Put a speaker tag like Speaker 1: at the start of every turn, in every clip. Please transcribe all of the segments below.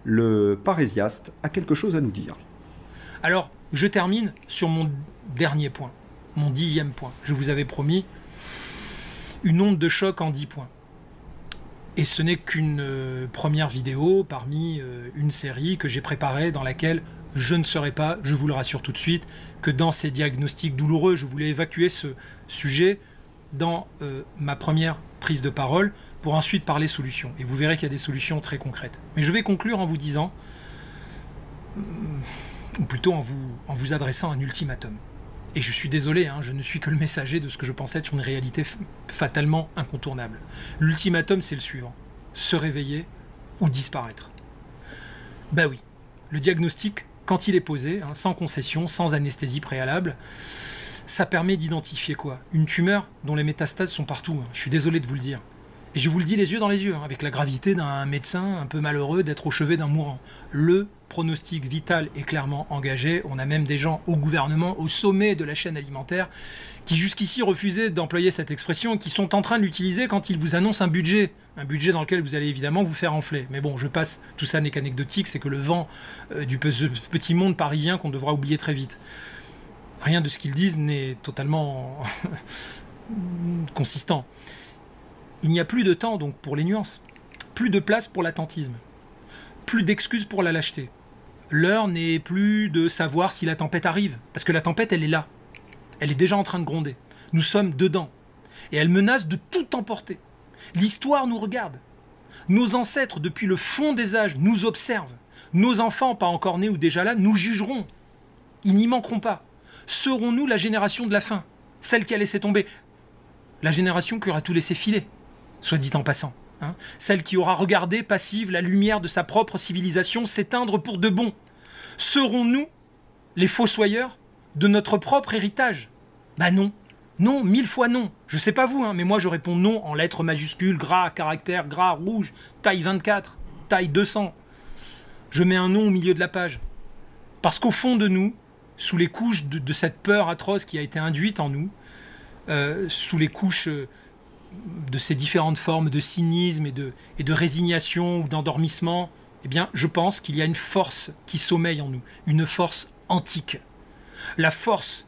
Speaker 1: le parésiaste a quelque chose à nous dire.
Speaker 2: Alors, je termine sur mon dernier point, mon 10e point. Je vous avais promis une onde de choc en 10 points. Et ce n'est qu'une première vidéo parmi une série que j'ai préparée dans laquelle je ne serai pas, je vous le rassure tout de suite, que dans ces diagnostics douloureux. Je voulais évacuer ce sujet dans ma première prise de parole pour ensuite parler solutions. Et vous verrez qu'il y a des solutions très concrètes. Mais je vais conclure en vous disant, ou plutôt en vous adressant un ultimatum. Et je suis désolé, je ne suis que le messager de ce que je pensais être une réalité fatalement incontournable. L'ultimatum, c'est le suivant. Se réveiller ou disparaître. Ben oui, le diagnostic, quand il est posé, sans concession, sans anesthésie préalable, ça permet d'identifier quoi? Une tumeur dont les métastases sont partout. Je suis désolé de vous le dire. Et je vous le dis les yeux dans les yeux, avec la gravité d'un médecin un peu malheureux d'être au chevet d'un mourant. Le pronostic vital est clairement engagé. On a même des gens au gouvernement, au sommet de la chaîne alimentaire, qui jusqu'ici refusaient d'employer cette expression, qui sont en train de l'utiliser quand ils vous annoncent un budget dans lequel vous allez évidemment vous faire enfler. Mais bon, je passe, tout ça n'est qu'anecdotique, c'est que le vent du petit monde parisien qu'on devra oublier très vite. Rien de ce qu'ils disent n'est totalement consistant. Il n'y a plus de temps donc pour les nuances, plus de place pour l'attentisme, plus d'excuses pour la lâcheté. L'heure n'est plus de savoir si la tempête arrive, parce que la tempête, elle est là. Elle est déjà en train de gronder. Nous sommes dedans. Et elle menace de tout emporter. L'histoire nous regarde. Nos ancêtres, depuis le fond des âges, nous observent. Nos enfants, pas encore nés ou déjà là, nous jugeront. Ils n'y manqueront pas. Serons-nous la génération de la fin? Celle qui a laissé tomber? La génération qui aura tout laissé filer, soit dit en passant. Celle qui aura regardé, passive, la lumière de sa propre civilisation s'éteindre pour de bon. Serons-nous les fossoyeurs de notre propre héritage? Bah non. Non, 1000 fois non. Je sais pas vous, mais moi je réponds non en lettres majuscules, gras, caractères, gras, rouge, taille 24, taille 200. Je mets un non au milieu de la page. Parce qu'au fond de nous, sous les couches de cette peur atroce qui a été induite en nous, sous les couches de ces différentes formes de cynisme et de résignation ou d'endormissement, eh bien, je pense qu'il y a une force qui sommeille en nous, une force antique. La force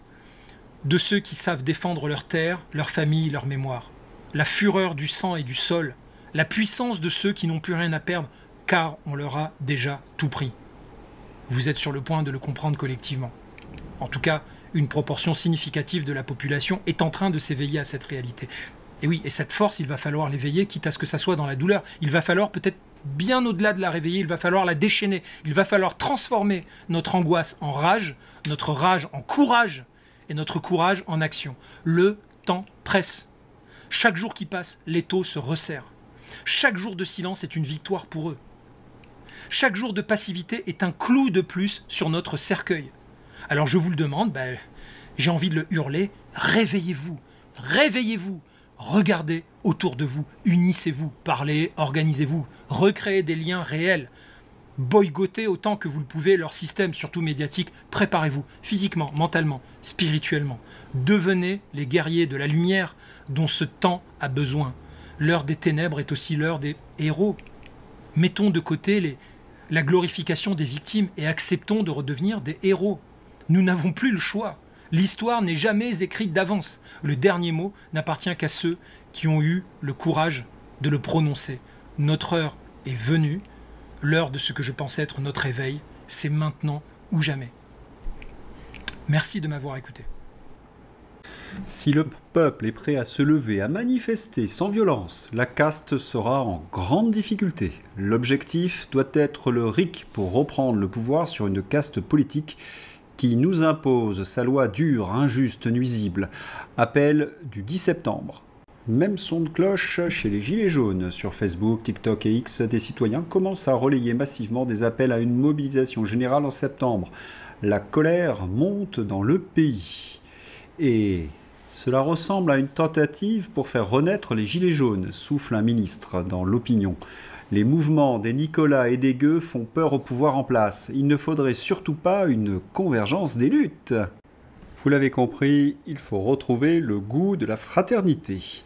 Speaker 2: de ceux qui savent défendre leur terre, leur famille, leur mémoire. La fureur du sang et du sol. La puissance de ceux qui n'ont plus rien à perdre, car on leur a déjà tout pris. Vous êtes sur le point de le comprendre collectivement. En tout cas, une proportion significative de la population est en train de s'éveiller à cette réalité. Et oui, et cette force, il va falloir l'éveiller, quitte à ce que ça soit dans la douleur. Il va falloir peut-être bien au-delà de la réveiller, il va falloir la déchaîner. Il va falloir transformer notre angoisse en rage, notre rage en courage, et notre courage en action. Le temps presse. Chaque jour qui passe, l'étau se resserre. Chaque jour de silence est une victoire pour eux. Chaque jour de passivité est un clou de plus sur notre cercueil. Alors je vous le demande, j'ai envie de le hurler, réveillez-vous, réveillez-vous, regardez autour de vous, unissez-vous, parlez, organisez-vous, recréez des liens réels, boycottez autant que vous le pouvez leur système, surtout médiatique, préparez-vous, physiquement, mentalement, spirituellement, devenez les guerriers de la lumière dont ce temps a besoin. L'heure des ténèbres est aussi l'heure des héros. Mettons de côté la glorification des victimes et acceptons de redevenir des héros. Nous n'avons plus le choix. L'histoire n'est jamais écrite d'avance. Le dernier mot n'appartient qu'à ceux qui ont eu le courage de le prononcer. Notre heure est venue. L'heure de ce que je pense être notre réveil, c'est maintenant ou jamais. Merci de m'avoir écouté.
Speaker 1: Si le peuple est prêt à se lever, à manifester sans violence, la caste sera en grande difficulté. L'objectif doit être le RIC pour reprendre le pouvoir sur une caste politique qui nous impose sa loi dure, injuste, nuisible. Appel du 10 septembre. Même son de cloche chez les Gilets jaunes. Sur Facebook, TikTok et X, des citoyens commencent à relayer massivement des appels à une mobilisation générale en septembre. La colère monte dans le pays. Et cela ressemble à une tentative pour faire renaître les Gilets jaunes, souffle un ministre dans l'opinion. Les mouvements des Nicolas et des Gueux font peur au pouvoir en place. Il ne faudrait surtout pas une convergence des luttes. Vous l'avez compris, il faut retrouver le goût de la fraternité.